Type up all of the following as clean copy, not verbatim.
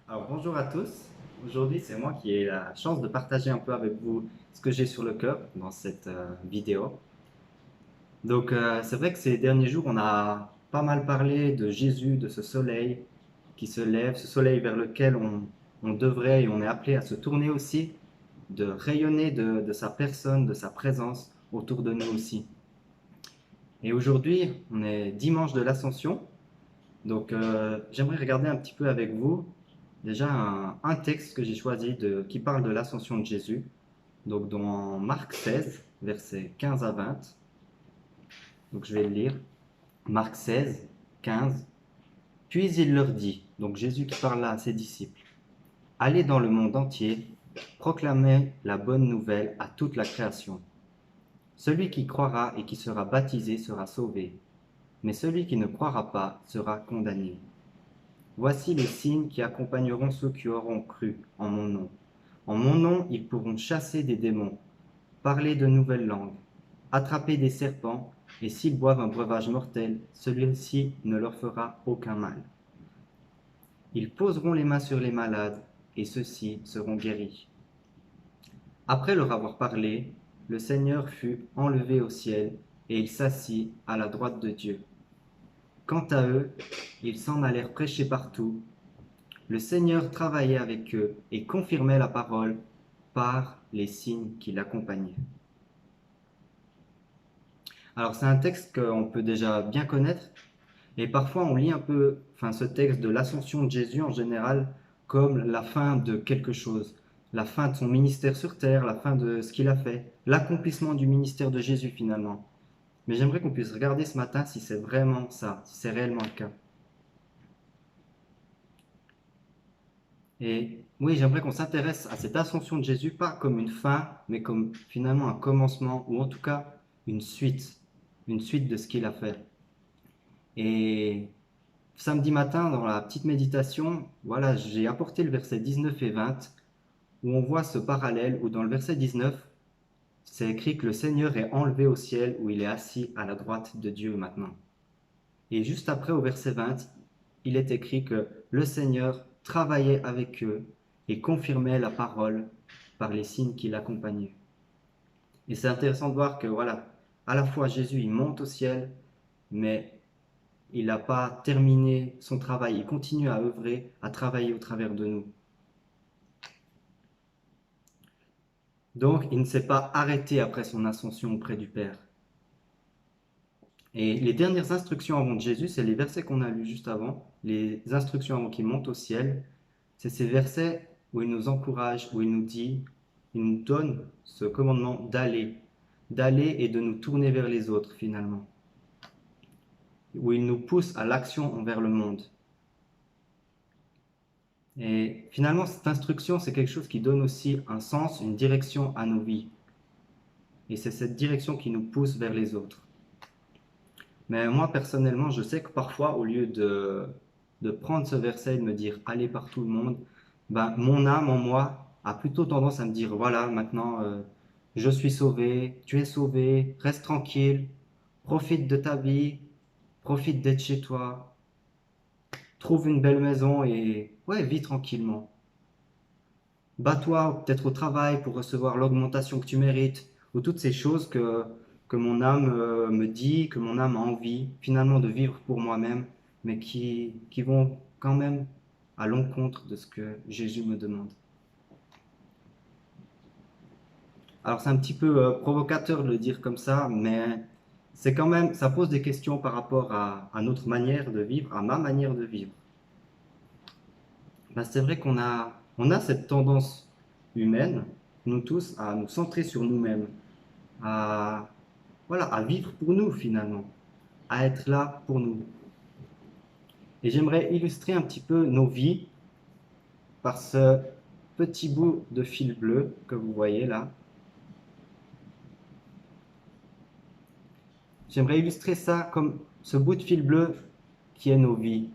Alors bonjour à tous. Aujourd'hui, c'est moi qui ai la chance de partager un peu avec vous ce que j'ai sur le cœur dans cette vidéo. C'est vrai que ces derniers jours, on a pas mal parlé de Jésus, de ce soleil qui se lève, ce soleil vers lequel on devrait et on est appelé à se tourner aussi, de rayonner de sa personne, de sa présence autour de nous aussi. Et aujourd'hui, on est dimanche de l'Ascension. J'aimerais regarder un petit peu avec vous déjà un texte que j'ai choisi qui parle de l'ascension de Jésus. Donc, dans Marc 16, versets 15 à 20. Donc, je vais le lire. Marc 16, 15. Puis il leur dit, donc Jésus qui parle là à ses disciples, allez dans le monde entier, proclamez la bonne nouvelle à toute la création. Celui qui croira et qui sera baptisé sera sauvé, mais celui qui ne croira pas sera condamné. Voici les signes qui accompagneront ceux qui auront cru en mon nom. En mon nom, ils pourront chasser des démons, parler de nouvelles langues, attraper des serpents, et s'ils boivent un breuvage mortel, celui-ci ne leur fera aucun mal. Ils poseront les mains sur les malades, et ceux-ci seront guéris. Après leur avoir parlé, le Seigneur fut enlevé au ciel, et il s'assit à la droite de Dieu. Quant à eux, ils s'en allèrent prêcher partout. Le Seigneur travaillait avec eux et confirmait la parole par les signes qui l'accompagnaient. Alors c'est un texte qu'on peut déjà bien connaître et parfois on lit un peu ce texte de l'ascension de Jésus en général comme la fin de quelque chose, la fin de son ministère sur terre, la fin de ce qu'il a fait, l'accomplissement du ministère de Jésus finalement. Mais j'aimerais qu'on puisse regarder ce matin si c'est vraiment ça, si c'est réellement le cas. Et oui, j'aimerais qu'on s'intéresse à cette ascension de Jésus, pas comme une fin, mais comme finalement un commencement, ou en tout cas une suite de ce qu'il a fait. Et samedi matin, dans la petite méditation, voilà, j'ai apporté le verset 19 et 20, où on voit ce parallèle, où dans le verset 19, c'est écrit que le Seigneur est enlevé au ciel, où il est assis à la droite de Dieu maintenant. Et juste après, au verset 20, il est écrit que le Seigneur travaillait avec eux et confirmait la parole par les signes qui l'accompagnaient. Et c'est intéressant de voir que, voilà, à la fois Jésus, il monte au ciel, mais il n'a pas terminé son travail. Il continue à œuvrer, à travailler au travers de nous. Donc, il ne s'est pas arrêté après son ascension auprès du Père. Et les dernières instructions avant de Jésus, c'est les versets qu'on a lus juste avant, les instructions avant qu'il monte au ciel. C'est ces versets où il nous encourage, où il nous dit, il nous donne ce commandement d'aller et de nous tourner vers les autres finalement, où il nous pousse à l'action envers le monde. Et finalement, cette instruction, c'est quelque chose qui donne aussi un sens, une direction à nos vies. Et c'est cette direction qui nous pousse vers les autres. Mais moi, personnellement, je sais que parfois, au lieu de prendre ce verset et de me dire allez par tout le monde, ben, mon âme en moi a plutôt tendance à me dire voilà, maintenant, je suis sauvé, tu es sauvé, reste tranquille, profite de ta vie, profite d'être chez toi, trouve une belle maison et ouais, vis tranquillement. Bats-toi peut-être au travail pour recevoir l'augmentation que tu mérites, ou toutes ces choses que mon âme me dit, que mon âme a envie finalement de vivre pour moi-même, mais qui vont quand même à l'encontre de ce que Jésus me demande. Alors c'est un petit peu provocateur de le dire comme ça, mais c'est quand même, ça pose des questions par rapport à notre manière de vivre, à ma manière de vivre. Ben, c'est vrai on a cette tendance humaine, nous tous, à nous centrer sur nous-mêmes, à, voilà, à vivre pour nous finalement, à être là pour nous. Et j'aimerais illustrer un petit peu nos vies par ce petit bout de fil bleu que vous voyez là. J'aimerais illustrer ça comme ce bout de fil bleu qui est nos vies.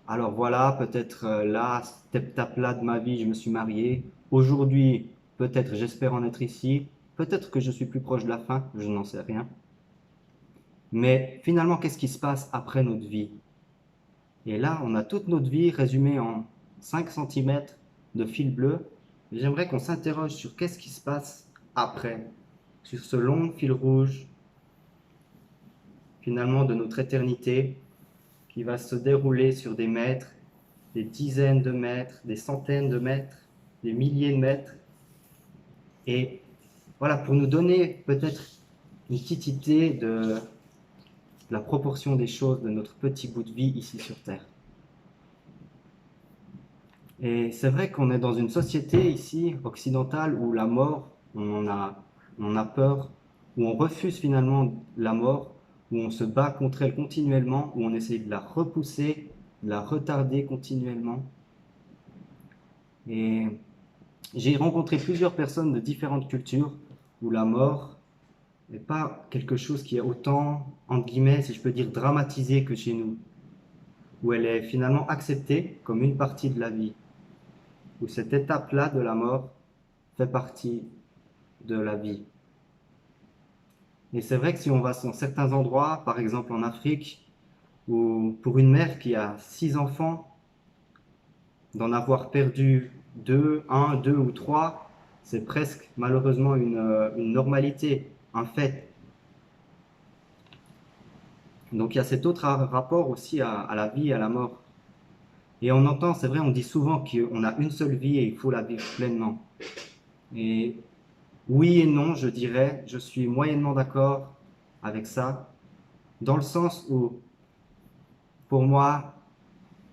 Alors voilà, peut-être là, cette étape-là de ma vie, je me suis marié. Aujourd'hui, peut-être j'espère en être ici. Peut-être que je suis plus proche de la fin, je n'en sais rien. Mais finalement, qu'est-ce qui se passe après notre vie? Et là, on a toute notre vie résumée en 5 centimètres de fil bleu. J'aimerais qu'on s'interroge sur qu'est-ce qui se passe après, sur ce long fil rouge, finalement, de notre éternité, qui va se dérouler sur des mètres, des dizaines de mètres, des centaines de mètres, des milliers de mètres. Et voilà, pour nous donner peut-être une petite idée de la proportion des choses de notre petit bout de vie ici sur Terre. Et c'est vrai qu'on est dans une société ici, occidentale, où la mort, on a peur, où on refuse finalement la mort, où on se bat contre elle continuellement, où on essaye de la repousser, de la retarder continuellement. Et j'ai rencontré plusieurs personnes de différentes cultures où la mort n'est pas quelque chose qui est autant, entre guillemets, si je peux dire, dramatisé que chez nous, où elle est finalement acceptée comme une partie de la vie, où cette étape-là de la mort fait partie de la vie. Et c'est vrai que si on va dans certains endroits, par exemple en Afrique, où pour une mère qui a 6 enfants, d'en avoir perdu deux ou trois, c'est presque malheureusement une normalité, un fait. Donc il y a cet autre rapport aussi à la vie et à la mort. Et on entend, c'est vrai, on dit souvent qu'on a une seule vie et il faut la vivre pleinement. Et oui et non, je dirais, je suis moyennement d'accord avec ça, dans le sens où, pour moi,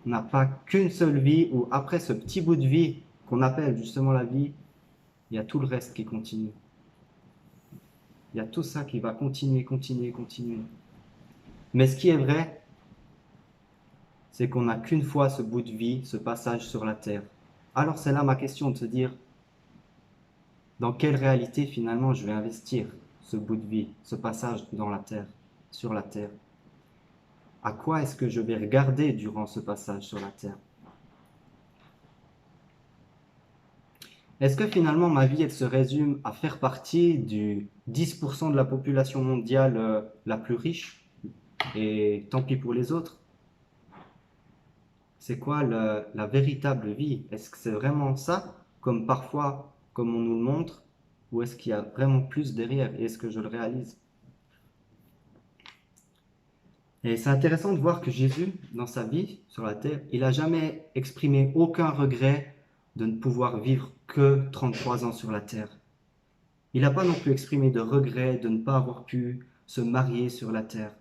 on n'a pas qu'une seule vie, où après ce petit bout de vie qu'on appelle justement la vie, il y a tout le reste qui continue. Il y a tout ça qui va continuer, continuer, continuer. Mais ce qui est vrai, c'est qu'on n'a qu'une fois ce bout de vie, ce passage sur la terre. Alors c'est là ma question de se dire, dans quelle réalité finalement je vais investir ce bout de vie, ce passage dans la terre, sur la terre? À quoi est-ce que je vais regarder durant ce passage sur la terre? Est-ce que finalement ma vie elle se résume à faire partie du 10% de la population mondiale la plus riche et tant pis pour les autres? C'est quoi la véritable vie? Est-ce que c'est vraiment ça, comme parfois, comme on nous le montre, ou est-ce qu'il y a vraiment plus derrière et est-ce que je le réalise? Et c'est intéressant de voir que Jésus, dans sa vie sur la terre, il n'a jamais exprimé aucun regret de ne pouvoir vivre que 33 ans sur la terre. Il n'a pas non plus exprimé de regret de ne pas avoir pu se marier sur la terre.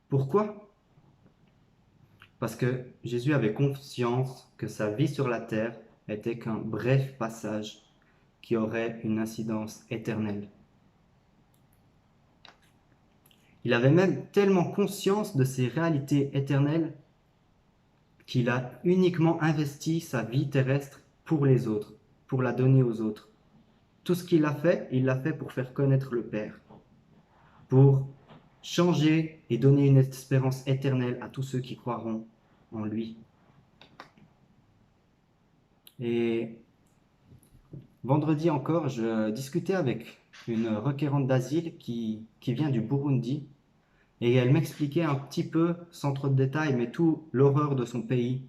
Pourquoi? Parce que Jésus avait conscience que sa vie sur la terre était qu'un bref passage qui aurait une incidence éternelle. Il avait même tellement conscience de ces réalités éternelles qu'il a uniquement investi sa vie terrestre pour les autres, pour la donner aux autres. Tout ce qu'il a fait, il l'a fait pour faire connaître le Père, pour changer et donner une espérance éternelle à tous ceux qui croiront en lui. Et vendredi encore, je discutais avec une requérante d'asile qui vient du Burundi et elle m'expliquait un petit peu, sans trop de détails, mais tout l'horreur de son pays,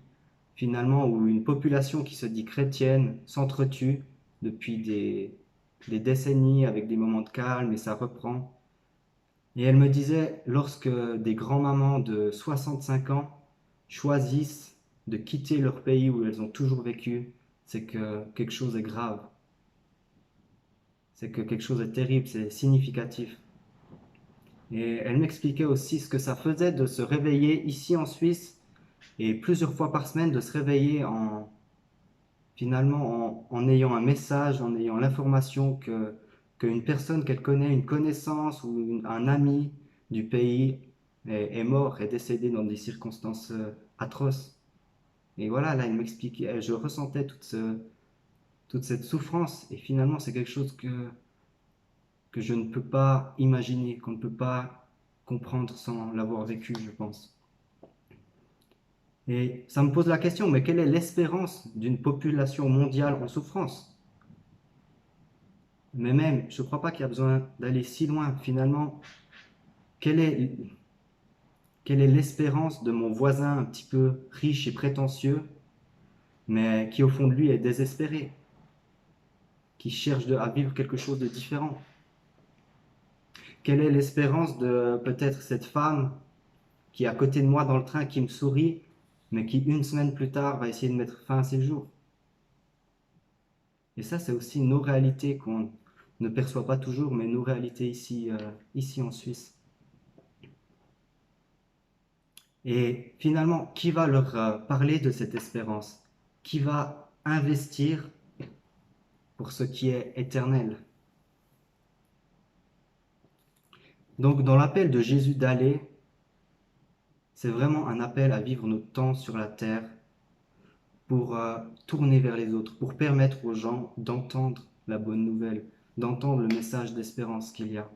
finalement, où une population qui se dit chrétienne s'entretue depuis des décennies avec des moments de calme et ça reprend. Et elle me disait, lorsque des grands-mamans de 65 ans choisissent de quitter leur pays où elles ont toujours vécu, c'est que quelque chose est grave. C'est que quelque chose est terrible, c'est significatif. Et elle m'expliquait aussi ce que ça faisait de se réveiller ici en Suisse et plusieurs fois par semaine de se réveiller finalement en ayant un message, en ayant l'information qu'une personne qu'elle connaît, une connaissance ou un ami du pays est mort, est décédé dans des circonstances atroces. Et voilà, là, elle m'expliquait, je ressentais toute cette souffrance et finalement c'est quelque chose que je ne peux pas imaginer, qu'on ne peut pas comprendre sans l'avoir vécu, je pense. Et ça me pose la question, mais quelle est l'espérance d'une population mondiale en souffrance? Mais même, je ne crois pas qu'il y a besoin d'aller si loin. Finalement, quelle est Quelle est l'espérance de mon voisin un petit peu riche et prétentieux, mais qui au fond de lui est désespéré, qui cherche à vivre quelque chose de différent? Quelle est l'espérance de peut-être cette femme qui est à côté de moi dans le train, qui me sourit, mais qui une semaine plus tard va essayer de mettre fin à ses jours? Et ça, c'est aussi nos réalités qu'on ne perçoit pas toujours, mais nos réalités ici en Suisse. Et finalement, qui va leur parler de cette espérance? Qui va investir pour ce qui est éternel? Donc, dans l'appel de Jésus d'aller, c'est vraiment un appel à vivre notre temps sur la terre pour tourner vers les autres, pour permettre aux gens d'entendre la bonne nouvelle, d'entendre le message d'espérance qu'il y a.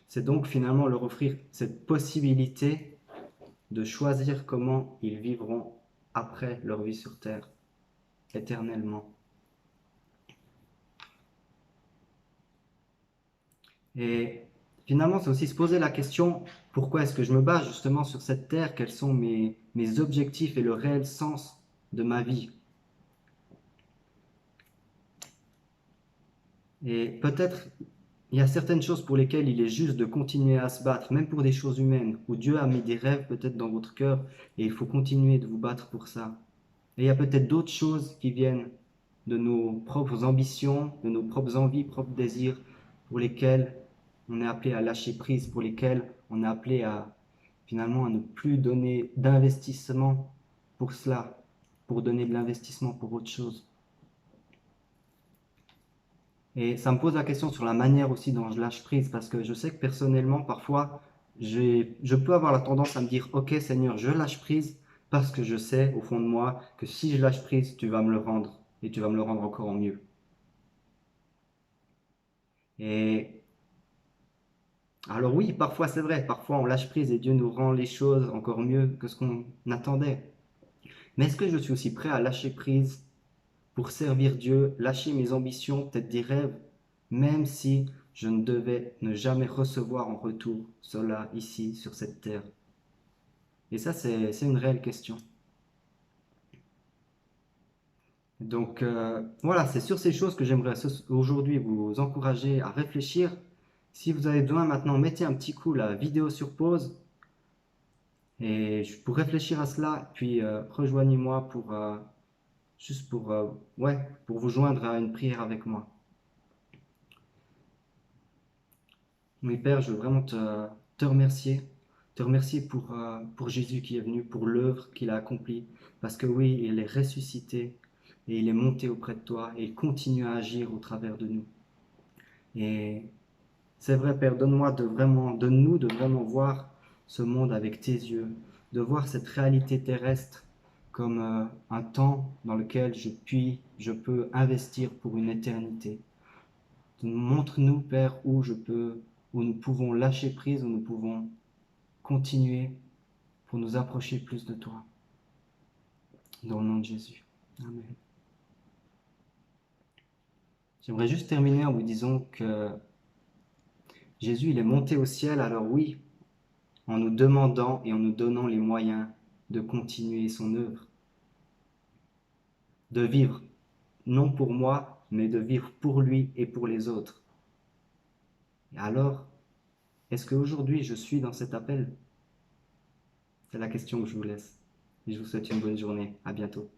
C'est donc finalement leur offrir cette possibilité de choisir comment ils vivront après leur vie sur terre, éternellement. Et finalement, c'est aussi se poser la question, pourquoi est-ce que je me base justement sur cette terre? Quels sont mes objectifs et le réel sens de ma vie? Et peut-être il y a certaines choses pour lesquelles il est juste de continuer à se battre, même pour des choses humaines, où Dieu a mis des rêves peut-être dans votre cœur et il faut continuer de vous battre pour ça. Et il y a peut-être d'autres choses qui viennent de nos propres ambitions, de nos propres envies, propres désirs, pour lesquels on est appelé à lâcher prise, pour lesquels on est appelé à finalement à ne plus donner d'investissement pour cela, pour donner de l'investissement pour autre chose. Et ça me pose la question sur la manière aussi dont je lâche prise, parce que je sais que personnellement, parfois, je peux avoir la tendance à me dire, OK Seigneur, je lâche prise, parce que je sais au fond de moi que si je lâche prise, tu vas me le rendre, et tu vas me le rendre encore en mieux. Et alors oui, parfois c'est vrai, parfois on lâche prise et Dieu nous rend les choses encore mieux que ce qu'on attendait. Mais est-ce que je suis aussi prêt à lâcher prise pour servir Dieu, lâcher mes ambitions, peut-être des rêves, même si je ne devais ne jamais recevoir en retour cela ici, sur cette terre? Et ça, c'est une réelle question. Donc voilà, c'est sur ces choses que j'aimerais aujourd'hui vous encourager à réfléchir. Si vous avez besoin maintenant, mettez un petit coup la vidéo sur pause et pour réfléchir à cela, puis rejoignez-moi pour juste ouais, pour vous joindre à une prière avec moi. Oui, Père, je veux vraiment te remercier pour Jésus qui est venu, pour l'œuvre qu'il a accomplie, parce que oui, il est ressuscité et il est monté auprès de toi et il continue à agir au travers de nous. Et c'est vrai, Père, donne-nous de vraiment voir ce monde avec tes yeux, de voir cette réalité terrestre comme un temps dans lequel je peux investir pour une éternité. Montre-nous, Père, où nous pouvons lâcher prise, où nous pouvons continuer pour nous approcher plus de toi. Dans le nom de Jésus. Amen. J'aimerais juste terminer en vous disant que Jésus, il est monté au ciel, alors oui, en nous demandant et en nous donnant les moyens de continuer son œuvre, de vivre, non pour moi, mais de vivre pour lui et pour les autres. Et alors, est-ce qu'aujourd'hui je suis dans cet appel? C'est la question que je vous laisse. Et je vous souhaite une bonne journée. À bientôt.